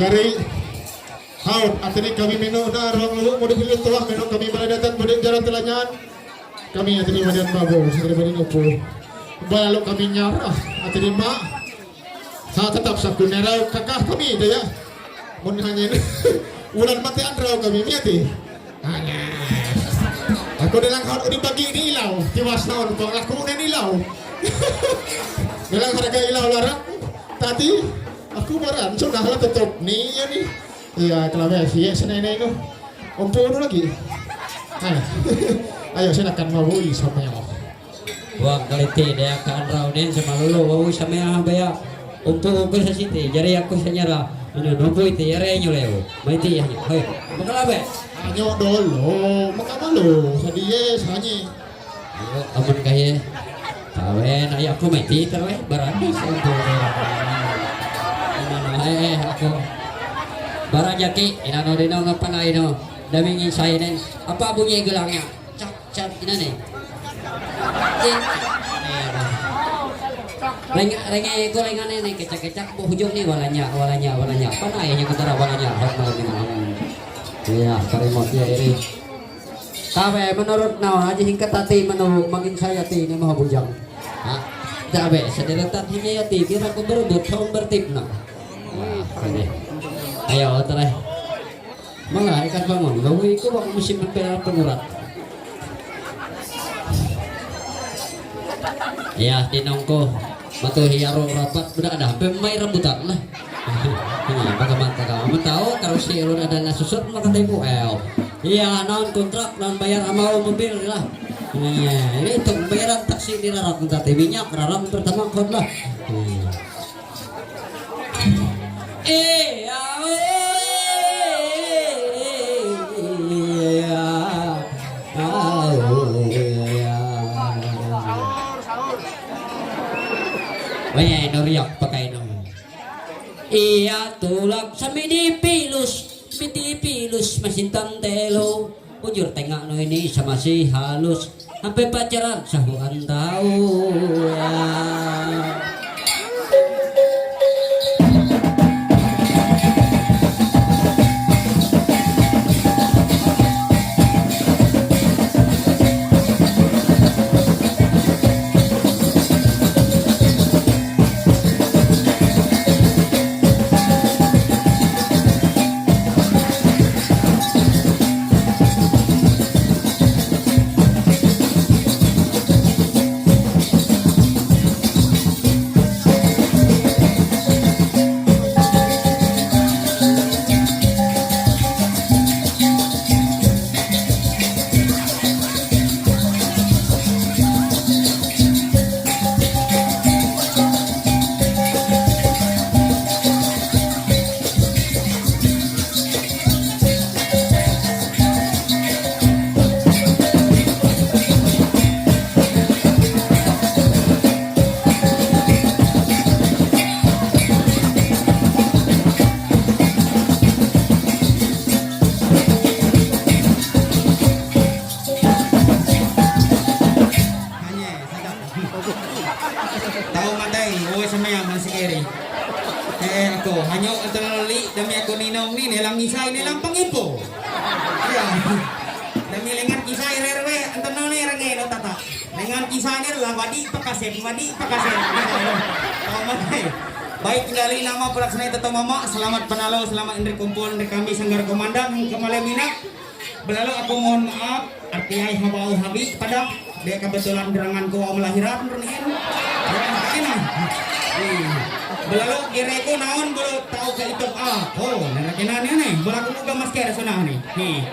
dari haut atini kami menu na ruang lu mau dipilih tuah menu kami baladatan bodin jalan telanyan kami atini badan babu segera badin upu balu kami nyarah atini mak sa tetap sakunera kakak kami daya mun hanya ulan mati andrau kami miati hanya aku dalang haut dibagi ini ilau tiwas tahun aku udah ilau dalang harga ilau larang tadi aku baran sudah lah tutup nih ya nih iya kalau ya senenai itu umpun lagi ayo saya akan mau sama yang wah kali dia akan raudin sama lulu mau sama yang ya untuk aku sa siti jadi aku senyara ini nopo itu ya renyo leo maiti ya hei makala be hanya dulu makanya lo sadie sanyi aman kaya kawen ayah aku maiti terus berani untuk aku barang jaki inano dino ngapanay no daming insayin apa bunyi gelangnya cak cak ina nih renga ko renga nih kecak kecak bu hujung nih walanya panay nya kutara walanya hot malam ini iya karimot ya ini kawe menurut naon aja hingga tati menurut mangin saya ti ini mau bujang Dabe, sedeletan hinyayati kira ko berebut tahun bertipna. Ini. Ayo terai. Mangga ikan bangun. Gawi ko bak musim pera pengurat. Ya, tinong ko. Matu hiyaro rapat udah ada pemai rambutan lah. Ini bagaimana kamu tahu kalau si Irun ada nasusut maka tempo iya non kontrak non bayar amau mobil lah. Ini untuk bayaran taksi di rarat nanti minyak rarat pertama kod lah. Wah, noriak pakai nong. Iya tulak sami dipilus mesin tantelo. Ujur tengah no ini sama si halus sampai pacaran sahuan tahu ya. Tahu matay, uwi sa mayang masih kiri. Ako, hanyo at nalali, dami ako ninong ni, nilang isay, nilang pangipo. Ayan. Dami lengan kisay, rerwe, ang tanong ni rangay, no tata. Lengan kisay nila, wadi pakasip. Tahu matay. Baik kembali nama pelaksana itu mama, selamat panalo, selamat indri kumpul, indri kami sanggar komandan, kemalemina. Berlalu aku mohon maaf, artinya habau habi pada dia kebetulan gerangan ko melahiran renin. Berlalu kireko naon bulu tahu ke itu oh narakinan nih belaku muga masker sunah nih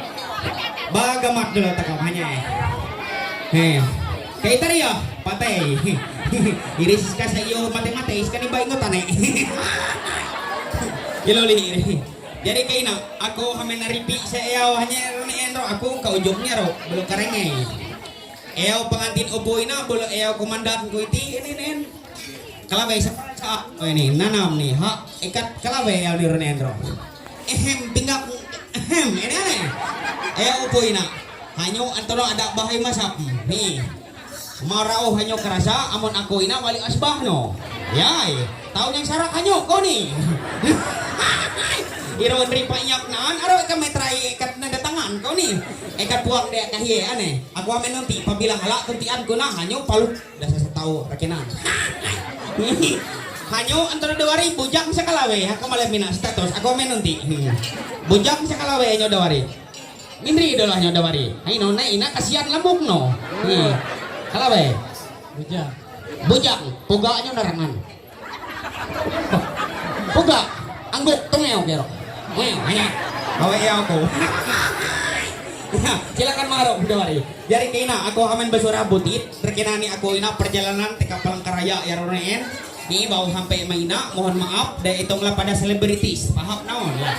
bagamat dulu takapannya kayak tadi ya patay iris kasa iyo matematis kan iba ingotan iloli jadi kayak aku hamen naripi saya hanya Endro aku ke ujungnya ro belum karengnya pengantin upo ina belum komandan ku ini kalabay sa oh ini nanam nih ikat kalabay ni Renendro tinggal ini upo ina hanyo antara ada bahay masap nih marau hanyo kerasa amon aku ina wali asbah no yay tahu yang sarak hanyo kau nih Iro nri payak naan aro kami try ikat nanda tangan kau nih. Ikat buang dek kahie aneh. Aku amen nanti pabilang halak tentian ko na hanyo paluk dah saya tahu rakinan. Hanyo antara 2 bujang sa kalawe ha kamalat mina status aku amen nanti. Bujang sa kalawe nyo dawari. Mindri dolah nyo dawari. Ay no na ina kasihan lamok no. Kalawe. Bujang. Bujang, puga nyo narangan. Puga, angguk tungeo kero. Hanya. Awai aku. Silakan marok dawari. Jadi kina aku aman basura butit, rekinani aku ina perjalanan teka Palangkaraya ya ronen. Ni bau sampai maina, mohon maaf dan itonglah pada selebritis. Paham naon ya.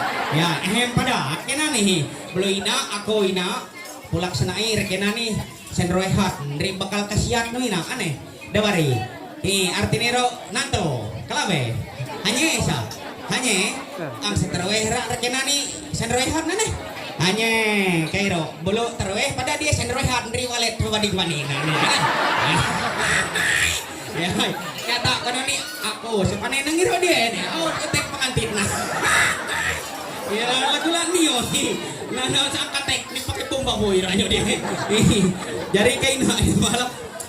Ya, pada kena nih. Belum ina aku ina pulak senai rekinani senroehat, nri bakal kasihan no ina aneh. Dawari. Artinero nanto kalabe. Hanya esa. Hanya ang senroehra rekinani senroehat nane. Hanya kairo bulu terweh pada dia senroehat nri walet pribadi manina. Ya, kata kono ni aku sepane nangiro dia ni. Oh, ketek pengantin nah. Ya, lagu lah ni oh. Nah, sa katek ni pakai bomba boy ranyo dia. Jari kay na malam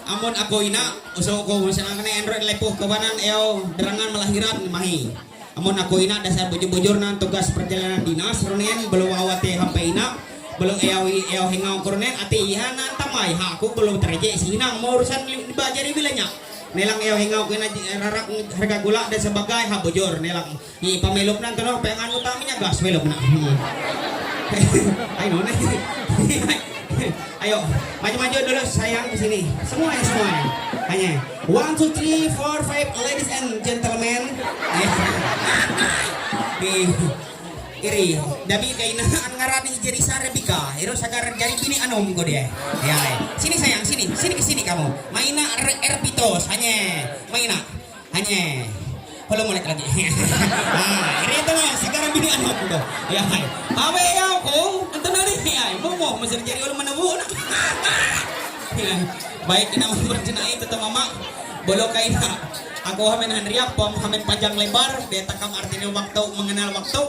amon ako ina uso ko sana kana Android lepuh kawanan eo derangan melahiran mahi. Amon ako ina dasar bujur-bujur na tugas perjalanan dinas ronen belum awate hampe ina belum eo hingaw kornen ati ihana tamay ha aku belum tereje sinang mau urusan bajari bilanya nelang eo hingaw ko na rarak harga gula dan sebagai ha bujur nelang ni pamelop nan tono pengan utaminya gas welop na. Ayo nih. Ayo, maju-maju dulu sayang ke sini. Semuanya. Hanya 1 2 3 4 5 ladies and gentlemen. Iri, dami kay na ang ngarani jeri sa Rebecca. Iro sagar jari bini anom ko dia. Ya, sini sayang, sini ke sini kamu. Maina erpitos hanya. Maina. Hanya. Kalau mulai lagi. Iri itu ya sagar bini anom ko. Ya, awe aku anton ali ay mo masir jari ulo manabu. Baik ina bercena itu to mama. Bolo kay na. Aku hamen handriak pom hamen panjang lebar dia takam artinya waktu mengenal waktu.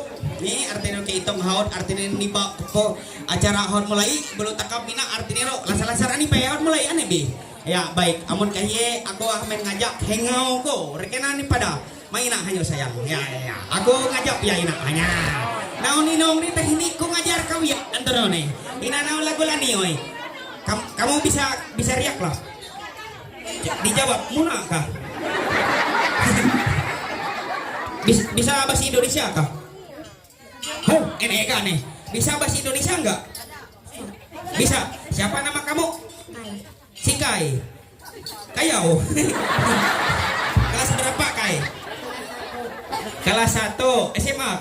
Ni artinya ke itong haut artinya niba ko acara haut mulai belum takam mina artinya ro lasar-lasar ani haut mulai ane bi. Ya baik amun kahye aku hamen ngajak hengau ko rekenani pada maina hanyo sayang. Ya. Aku ngajak ya ina hanya. Naon ninong ni teknik ko ngajar kau ya antara nih. Ina naon lagu lani oi. Kamu bisa riak lah. Dijawab muna kah? Bisa bahasa Indonesia kah? Oh, ini kan nih. Bisa bahasa Indonesia enggak? Bisa. Siapa nama kamu? Si Kai. Kayau. Kelas berapa Kai? Kelas 1 SMA.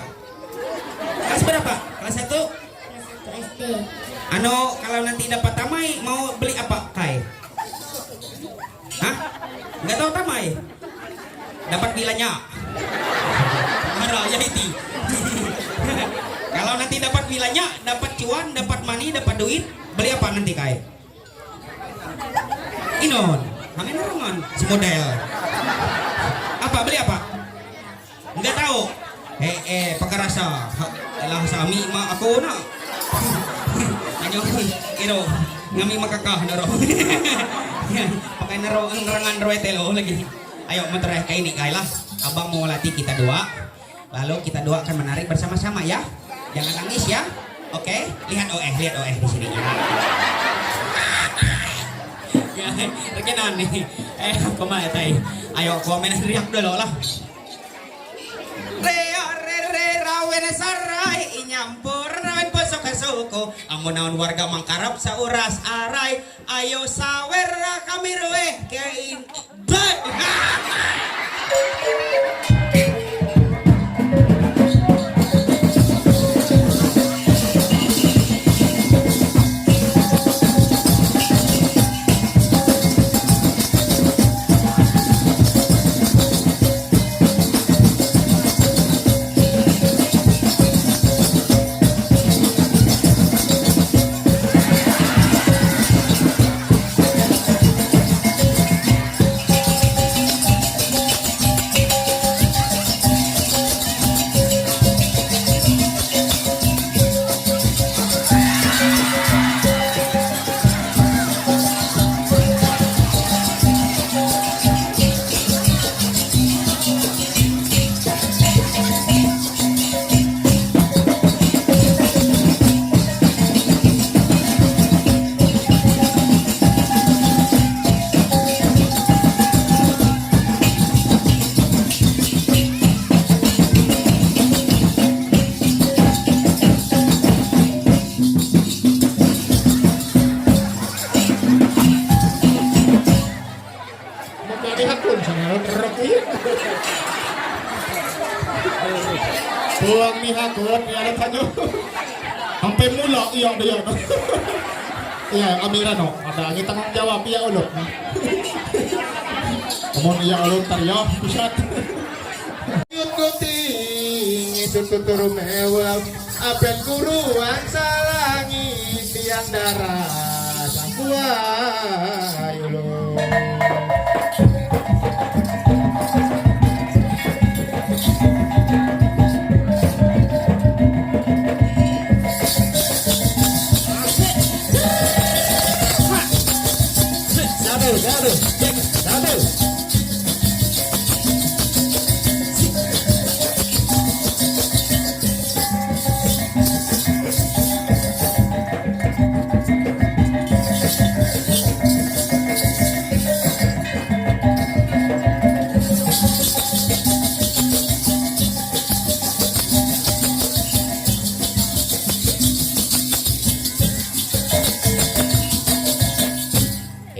Kelas berapa? Kelas 1? SD. Kalau nanti dapat tamai mau beli apa Kai? Hah? Enggak tahu tamai? Dapat bilanya. Marah ya itu. Kalau nanti dapat bilanya, dapat cuan, dapat money, dapat duit, beli apa nanti Kai? Inon, kami narangan semodel. Apa beli apa? Enggak tahu. Pakarasa. Lah sami ma ako na. Anyo iro ngami makakah naro. Pakai naro ang narangan roetelo lagi. Ayo menterai kayak ini Kai lah. Abang mau latih kita doa. Lalu kita doa akan menarik bersama-sama ya. Jangan nangis ya. Oke, lihat OE di sini. Ya, rekenan nih. Kumaha teh. Ayo komen riak dulu lah. Rawen sarai nyampur rawen posok suku. Amun naon warga mangkarap sauras arai. Ayo sawer kami roe kein. ngakon iya ada tanyo. Sampai mula iya dia. Iya, Amira no. Ada angin tanggung jawab iya ulok. Kamu iya ulok taryo pusat. Yututing itu tuturu mewah. Apen guruan salangi tiang darah sang buah ulok.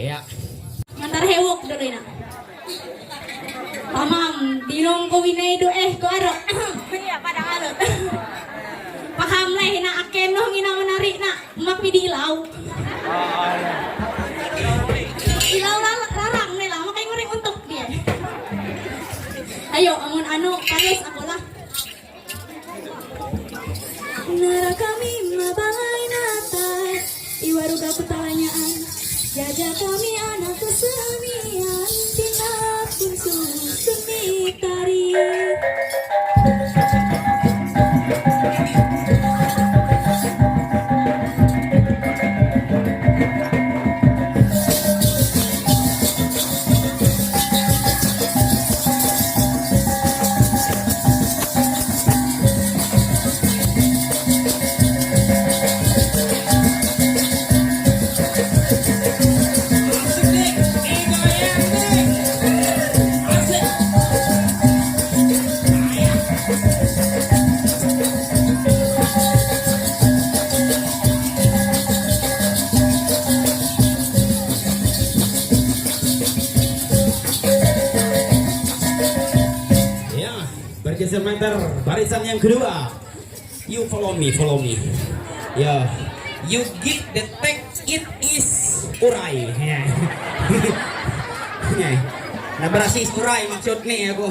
Iya. Mantar hewok dulu na. Pamam, dinong ko winay do ko aro. Iya pada aro. Paham lah hina aken no hina menari na mapidilaw. Ilaw larang nila makay nguring untuk dia. Ayo amun ano pares ako lah. Nara kami mabangay natal iwaruga pertanyaan. Jaja kami anak kesenian tindak pun seni tari. Ya, bergeser meter barisan yang kedua. You follow me, follow me. Ya, you get the text it is urai. Ya. Nah berarti urai maksudnya aku.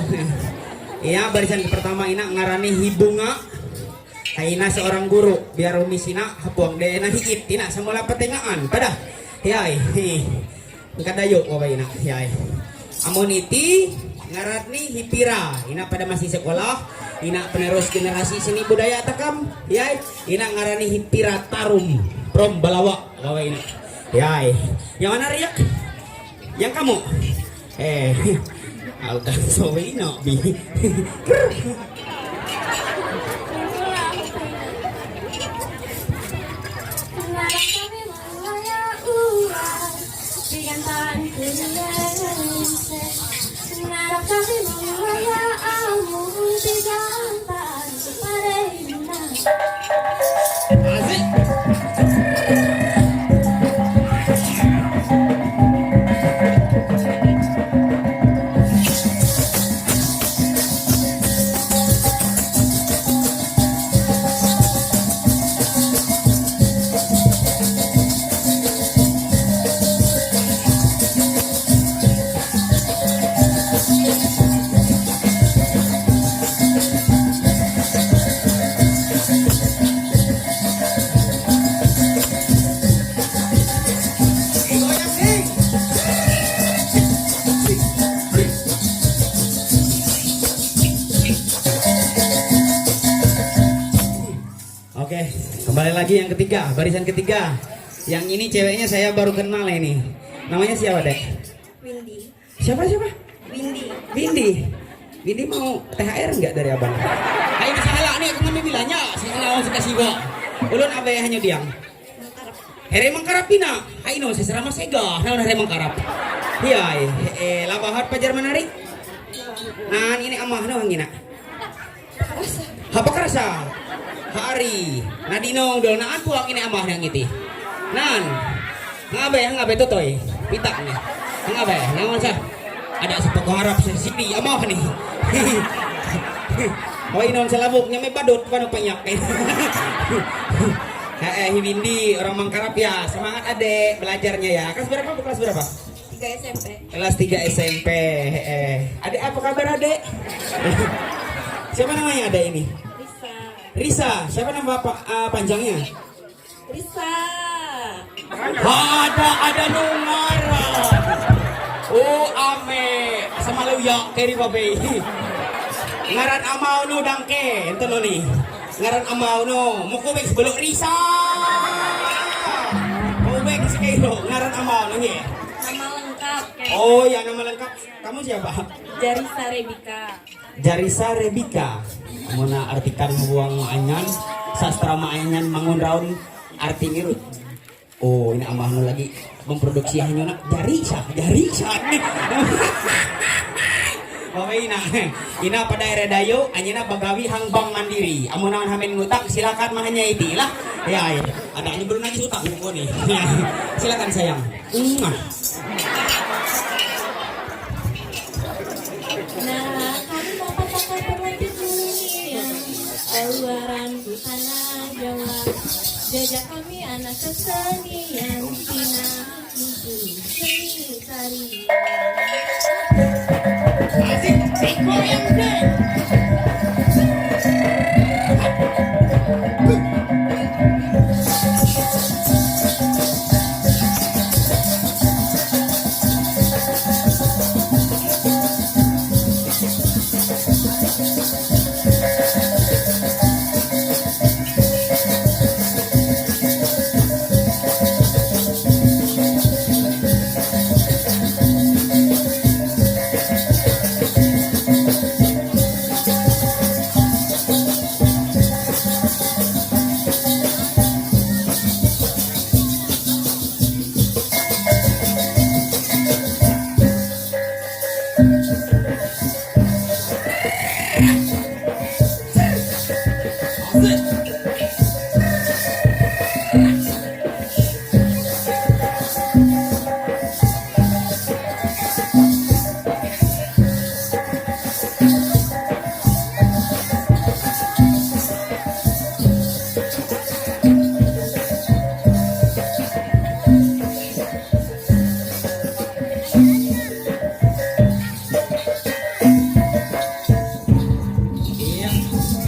Ya barisan pertama ina ngarani hibunga. Aina seorang guru biar umisina hapuang dena hikit tina semula petengaan pada. Ya, kadayuk wabaina. Ya. Amoniti ngaratni hipira ina pada masih sekolah ina penerus generasi seni budaya takam ya ina ngarani hipira tarum prom balawa bawa ina ya yang mana riak yang kamu alda sowino bi asik. Oke, kembali lagi yang ketiga, barisan ketiga. Yang ini ceweknya saya baru kenal ini. Namanya siapa, Dek? Windy. Siapa? Windy. Windy mau THR enggak dari abang? Ayo salah nih, aku ngambil bilangnya. Saya lawan kasih gua. Ulun abe hanya diam. Here mangkarapina. Aino saya serama sega. Naon here mangkarap. Iya, labahat pajar menari. Nah, ini amah naon ngina. Apa kerasa? Hari nadino dol naan puak ini amah yang iti nan ngabe totoy pitak nih ngabe naon sa ada sepoko harap sini amah nih Oh inon sa labuknya may badut paano panyak eh. Windy orang Mangkarap ya. Semangat adek belajarnya ya. Kelas berapa? Bu? Kelas berapa? 3 SMP. Kelas 3 SMP. Adek apa kabar adek? Siapa namanya adek ini? Risa. Risa. Siapa nama panjangnya? Risa. Ada nungara. Oh ame sama lu ya keri babe. Ngaran amau no dangke ento no nih. Ngaran amau no mukubek sebelum Risa. Mukubek si Kairo ngaran amau no ya. Nama lengkap. Oh ya nama lengkap. Kamu siapa? Jarisa Rebika. Jarisa Rebika. Muna artikan buang anyan sastra maanyan mangun raun arti ngirut. Oh ini amah nu lagi memproduksi hanya nak Jarisa. Bapak ina pada era dayo anyina bagawi hang bank mandiri. Amunan hamin ngutang silakan mahanya itilah. Ya, ada ini belum lagi utang buku nih. Silakan sayang. Nah, kami mau katakan berlanjut dunia. Keluaran tanah Jawa. Jajak kami anak kesenian. Tina itu seni tarian. Asik, Eko yang gede.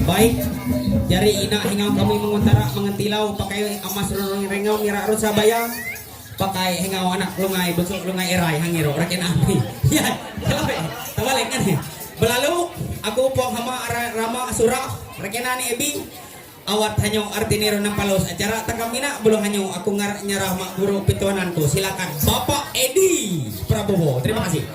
Baik, jari ina hingaw kami mengentilau pakai amas rurung rengau mira arut sabaya pakai hingaw anak lungai besok lungai erai hangiro rakin api. Ya, kelapa tabalik kan. Belalu aku po hama rama surah rakinani ebi awat hanyo artiniro ng palos acara takamina belum hanyo aku nyarah mak guru pituananku. Silakan Bapak Edi Prabowo. Terima kasih.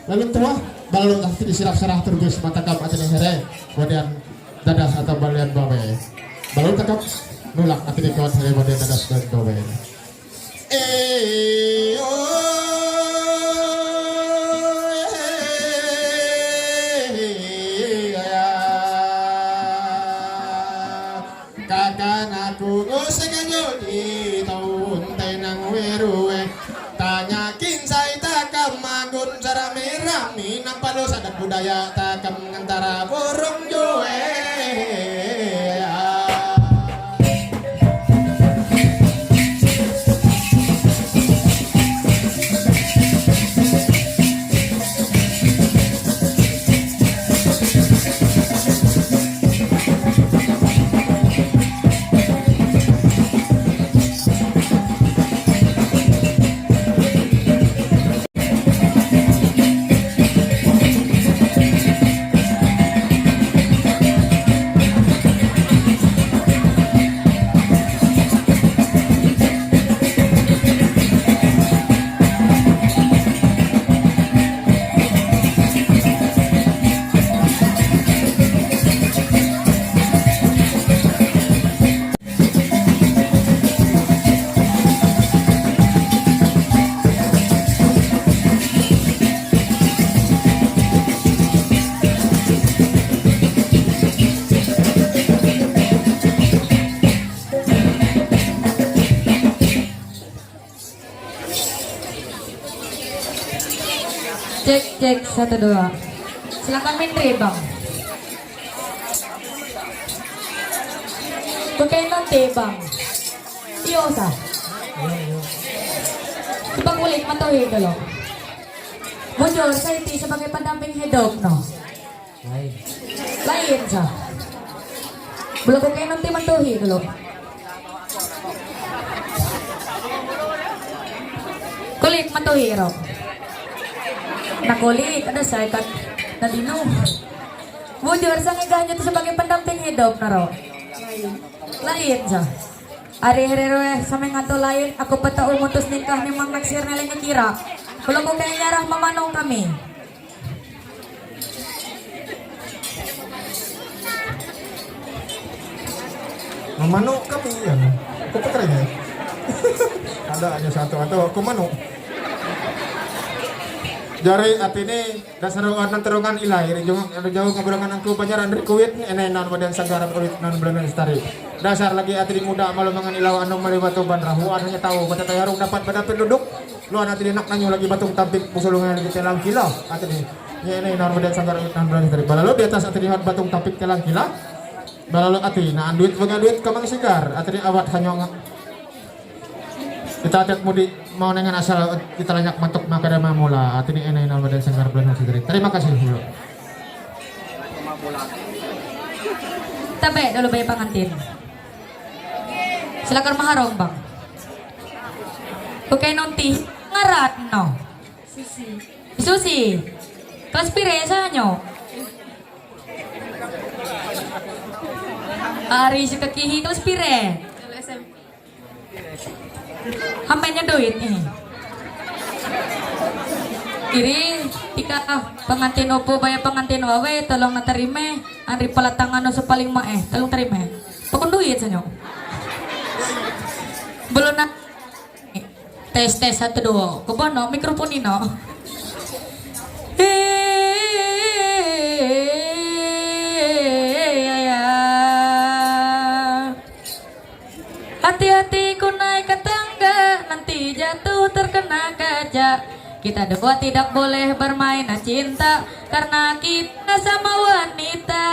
Lalu tua balon nanti disirah-sirah terus mata kap atene here kemudian dadas atau balian babe balon takap nulak nanti dikawat here kemudian dadas dan babe kakak aku sengaja di tahun tenang weruwe tanyakin saya takam magun cara merami nampalo sadak budaya takam ngantara borong joe. Cek 1 2. Silakan Menteri bang. Pakai nanti bang. Iyo sa. Coba kulit matuhi dulu. Muncul saya sebagai pendamping hidup no. Lain sa. Belum pakai nanti matuhi dulu. Kulit matuhi ro. Nakulit ada saya kat nadino. Muncul sa ngiganya itu sebagai pendamping hidup na ro. Lain sa. Ari herero sa mga to lain ako pata umutos nikah ni Mang Naksir na lang kira. Kalau ko kaya nyarah mamanong kami. Memanuk kami ya. Aku pekerja. Ada hanya satu atau aku manuk. Jari ati ini dasar terungan ilai jauh ngobrolkan aku panjaran dari kuit enenan badan sagaran ulit non belum lestari. Dasar lagi ati muda malu mangan ilau anu mali batu ban rahuan hanya tahu bata tayarung dapat pada penduduk. Luan ati nak nanyu lagi batung tampik pusulungan lagi telang kilo ati ini. Ya enenan badan sagaran ulit non belum lestari. Balalu di atas ati lihat batung tampik telang kilo. Balalu ati nah duit baga duit kamang sigar ati awat hanyong kita adat mudik mau dengan asal kita lanyak mantuk maka ada mamula atini enai nal badan sanggar bulan hasil. Terima kasih dulu. Tabe dulu bayar pengantin. Silakan maharong bang. Oke nonti ngarat no. Susi. Kelas pire sanyo. Ari si kekihi kelas pire. Hampainya duit nih. Iri tika pengantin opo bayar pengantin wawe tolong natarime ari palatangan no paling mae tolong terima. Pokon duit sanyo. Belum na tes 1 2. Kebono mikrofon ino. Hati-hati ku naik ke tangga nanti jatuh terkena kaca. Kita dua tidak boleh bermain cinta karena kita sama wanita.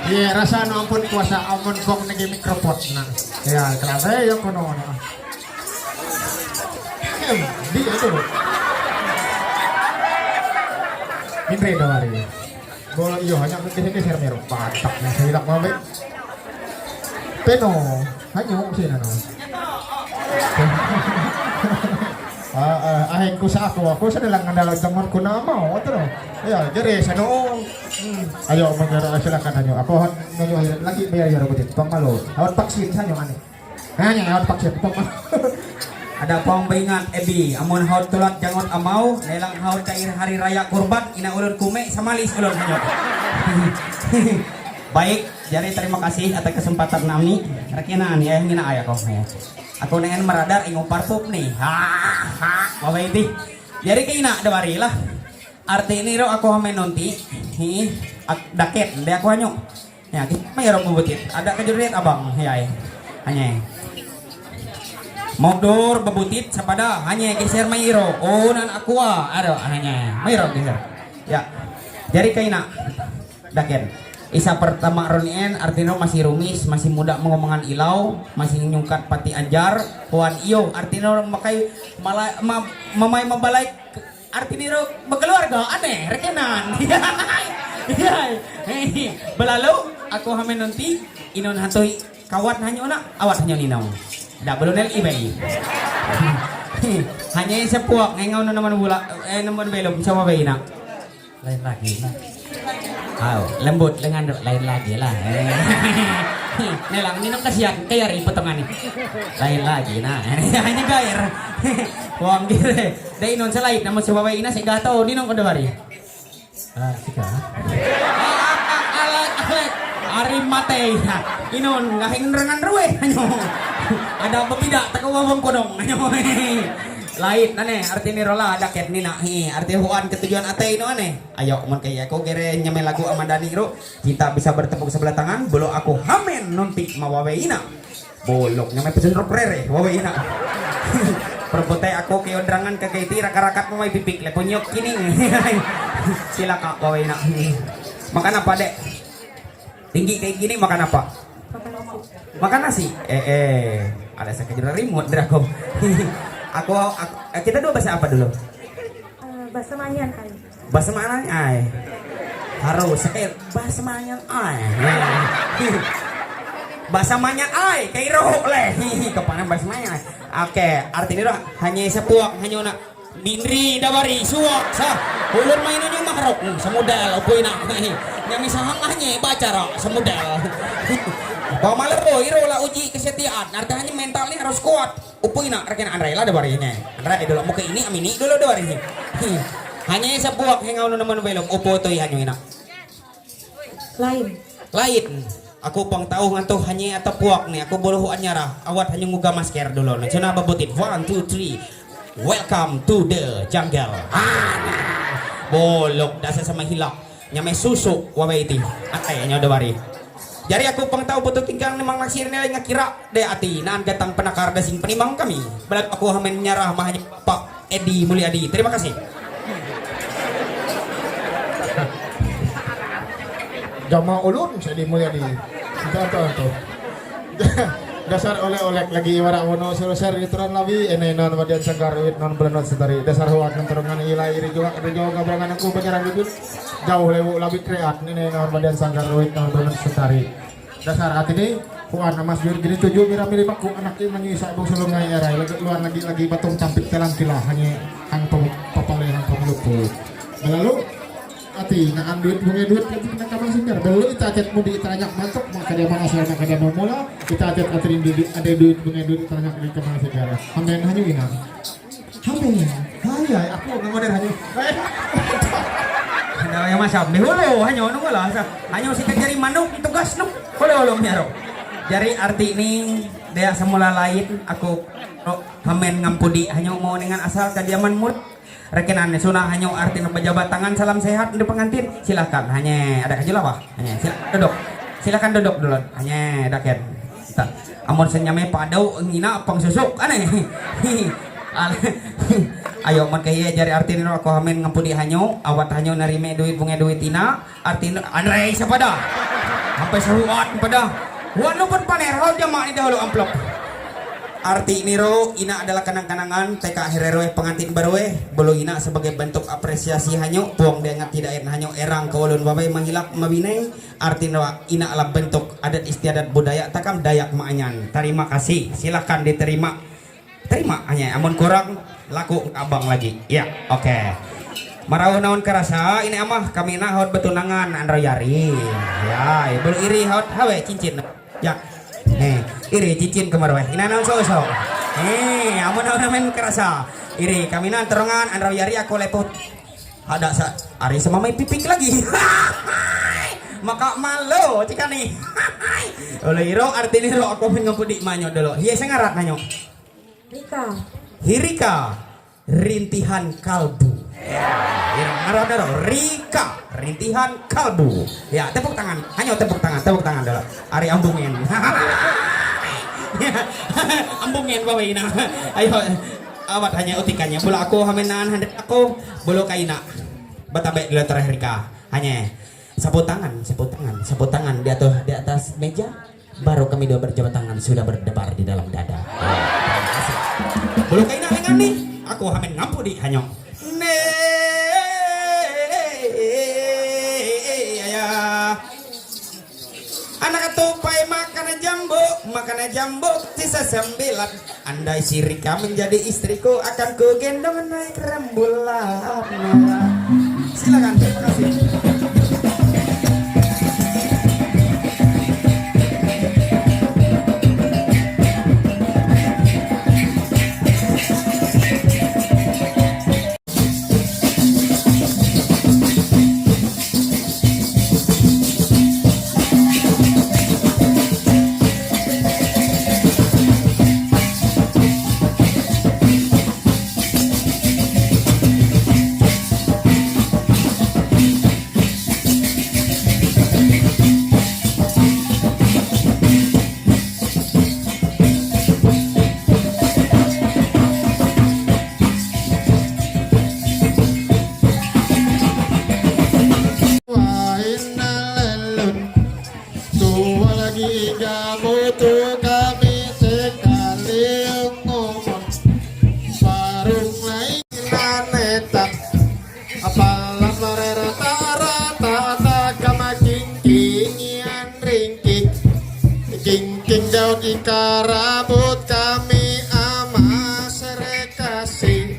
Iya rasa ampun kuasa ampun bong negi mikrofon nah. Ya kenapa yang kono nah. Di itu. Mindre dawari. Bola iyo hanya geser merah patak nah hilak mabe. Peno hanya sih no. Ahin ko sa ako sa nilang ngandalog tamon ko na mau terus ya jadi sano ayo magara silakan hanyo ako nanyo lagi bayar robotin pangmalo awat vaksin sanyo ani hanya awat vaksin pang Ada pambaingan ebi amon haut tulat jangot amau nelang haut kair hari raya kurban ina ulun kume samalis ulun hanyo Baik, jadi terima kasih atas kesempatan nami. Rekinan ya, ngina ayah kok. Aku nengen meradar ingo partup nih. Bawa itu. Jadi kaina ada bari lah. Arti ini ro aku hamen nonti. Daket, dia aku hanyo. Ya, kita mayro bebutit. Ada kejurit abang, ya. Hanya. Mogdor bebutit sapada hanya geser mayro. Oh nan aqua ada hanya. Mayro geser. Ya. Jadi kaina daket. Isa pertama Ronien artinya masih rumis, masih muda mengomongan ilau, masih nyungkat pati anjar, puan iyo artinya makai mamai mabalai artinya berkeluarga aneh rekenan. Belalu aku hamen nanti inon hantoi kawat hanya ona awat hanya ninau. Double nel ibay. Hanya sepuak ngaw na naman bula naman belum sama bayina. Lain lagi lah. Lembut dengan lain lagi lah. Nelang minum kasihan kayak ri potongan nih. Lain lagi nah. Hanya gair. Wang dire. Dai non selait namun sebab ina saya gak tahu dinong kada bari. Sika. Alat ari matei. Inon ngahing rengan ruwe. Ada pembida takawawang kodong. Lain nane arti ni rola ada ket nina arti huan ketujuan ate ino ane ayo mon kaya aku kere nyame lagu amadani ro kita bisa bertepuk sebelah tangan bolo aku hamen nonti mawawe ina bolok nyame pesen roprere wawe ina perpote aku ke odrangan ke kaiti raka-rakat mamai pipik le punyok kini silakan wawe ina makan apa dek tinggi kayak gini makan apa makan nasi ada sekejur remote drago. Aku kita dua bahasa apa dulu? Bahasa Manyan kali. Bahasa mana ay? Harus bahasa Manyan ay. Bahasa Manyan ay, kairo leh. Kepana bahasa Manyan. Oke, artinya hanya sepuak hanya nak bindri dabari suak sah. Ulur mainan yang mahrok semodal opoy nak. Yang misahang hanya baca ro semodal. Bawa maler boy, rola uji kesetiaan. Artinya mentalnya harus kuat. Upuy nak rekan Andrea lah dabarinya. Andrea dulu mau ke ini amini dulu dabarinya. Hanya sebuah hengaw nu naman belum upo toy hanyo ina. Lain. Aku pang tahu nganto hanya atau puak nih. Aku boluh anyara. Awat hanya nguga masker dulu. Nah, cina babutin 1 2 3. Welcome to the jungle. Bolok dasar sama hilak. Nyame susu wae itu. Atayanya dabari. Jadi aku pang tahu betul tinggal memang naksir nilai ngakira de ati nan datang penakar dasing penimang kami. Belat aku hamen nyarah mahanya Pak Edi Mulyadi. Terima kasih. Jama ulun saya Mulyadi. Itu. Dasar oleh-oleh lagi warak wono ser ituran labi ene non wadian sanggar wit non belenot setari dasar huat nenterongan ilai iri juga ada jauh gabrangan aku penyerang itu jauh lewu labi kreat ene non wadian sanggar wit non belenot setari dasar hati ini huan mas biar gini tujuh mira mirip aku anak ini menyisa bung selungai era luar lagi batung campik telang tilah hanya hang papale hang pemelupu lalu ati naan duit bunga duit tapi kena kamang singkar dulu kita acet mudi teranyak mantuk maka dia mana saya maka dia mula kita acet aturin duit ada duit bunga duit teranyak di kamang singkar hamen hanya gini hamen kaya aku ngemoder hanya Ada yang masuk di hulu hanya nunggu lah hanya si jari manuk tugas nuk hulu nyaro jari arti ini dia semula lain aku hamen ngampudi hanya mau dengan asal kadiaman murd rekenan sunah hanya arti pejabat tangan salam sehat untuk pengantin silakan hanya ada aja lah hanya silakan duduk dulu hanya daket kita amon senyame padau ngina pang susuk aneh ayo man kaya jari arti nino aku hamen ngampudi hanyo awat hanyo narime duit bunga duit tina arti Andre sapada sampai seruat pada wano pun paner hal jamaah ni dahulu amplop. Arti niro ina adalah kanang-kanangan TK hereroe pengantin baroe bolo ina sebagai bentuk apresiasi hanyo puang dengat tidak hanyo erang kawalun babai menghilap mabineng arti niro ina adalah bentuk adat istiadat budaya takam Dayak Maanyan. Terima kasih silakan diterima terima hanya amun kurang laku abang lagi ya oke. Marau naon kerasa ini amah kami nahot betunangan Andro Yari ya bolo iri hot hawe cincin ya iri cincin kemarweh ina naon so amun naon kerasa iri kami nan terongan Andro Yari aku lepot ada sa ari semamai pipik lagi maka malo cika nih. Oleh iro artinya ro aku pengen ngapudi manyo dulu. Hiya sengarat nanyo. Rika. Hirika rintihan kalbu. Ya, ngarap daro Rika rintihan kalbu. Ya, tepuk tangan. Hanya tepuk tangan dulu. Ari ambungin. Ambungin bawa ina. Ayo awat hanya utikannya. Bola aku hamenan hendak aku bolo kaina. Batabe dulu terakhir Rika. Hanya sapu tangan di atas meja. Baru kami dua berjabat tangan sudah berdebar di dalam dada. Terima kasih. Bolo kaina lengan nih. Aku hamen ngampu di hanyong. Anak tupai makan jambu sisa sembilan. Andai si Rika menjadi istriku akan ku gendong naik rembulan. Silakan, terima kasih. King daun ika rambut kami ama serekasi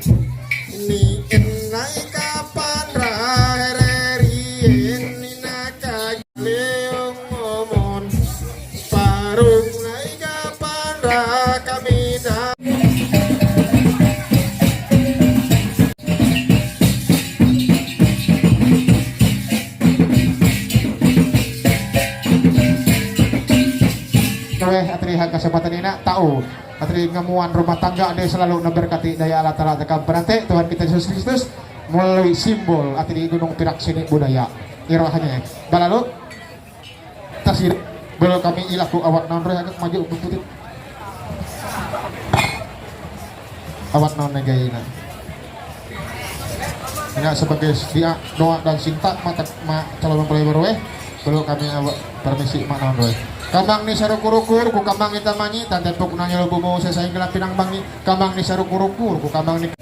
ni enai kapan rahererien ninaka leong ngomon parung nai kapan ra kami dah. Atri kesempatan ini tahu atri ngamuan rumah tangga dia selalu berkati daya alat alat tekam berante Tuhan kita Yesus Kristus melalui simbol atri gunung pirak sini budaya irohanya balalu tasir belum kami ilaku awak non agak maju putih awak non negaina ini sebagai dia doa dan sinta mata calon mempelai baru belum kami awak permisi mak non kamang ni sarukurukur ku kamang itamani tantepok nanya lubu mo sa saing pinang bangi kamang ni sarukurukur ku kamang ni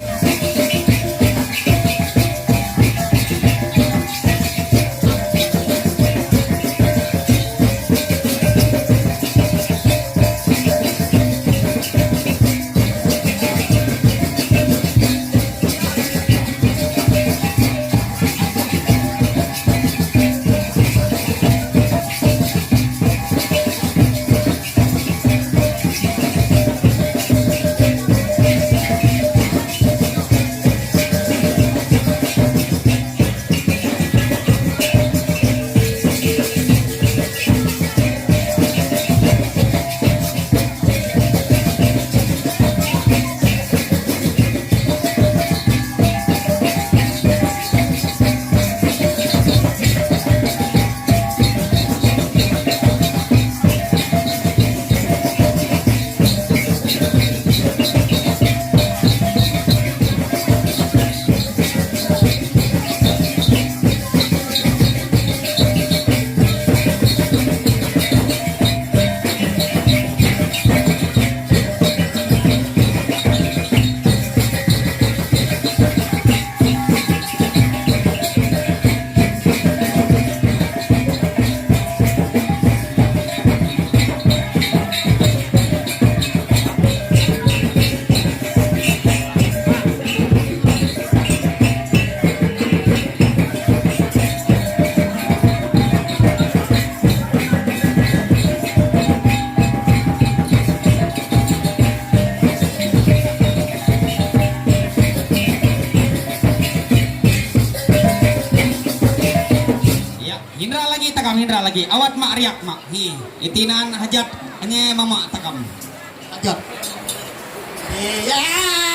lagi. Awat mak riak mak. Itinan hajat hanya mama takam. Ajak. Ya.